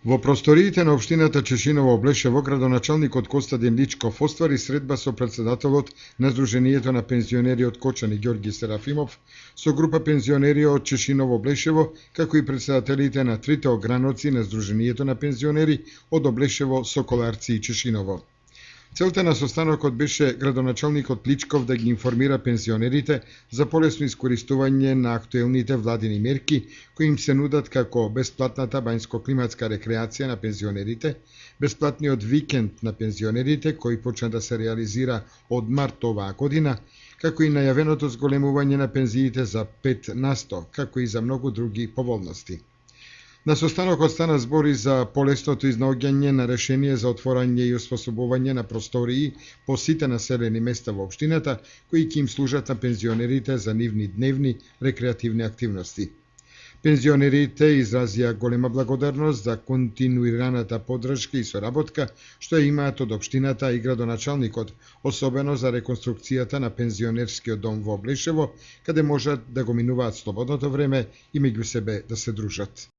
Во просториите на општината Чешиново Облешево, градоначалникот Костадин Личков оствари средба со претседателот на Сдруженијето на пензионери од Кочани Ѓорги Серафимов, со група пензионери од Чешиново Облешево, како и претседателите на трите ограноци на Сдруженијето на пензионери од Облешево, Соколарци и Чешиново. Целта на состанокот беше градоначалникот Личков да ги информира пензионерите за полесно искористување на актуелните владини мерки кои им се нудат, како бесплатната бањско-климатска рекреација на пензионерите, бесплатниот викенд на пензионерите кој почна да се реализира од март оваа година, како и најавеното зголемување на пензиите за 5%, како и за многу други поволности. На состанокот стана збори за полесното изнаоѓање на решение за отворање и освободување на простории по сите населени места во општината, кои ќе им служат на пензионерите за нивни дневни рекреативни активности. Пензионерите изразија голема благодарност за континуираната поддршка и соработка што ја имаат од општината и градоначалникот, особено за реконструкцијата на пензионерскиот дом во Облешево, каде можат да го минуваат слободното време и меѓу себе да се дружат.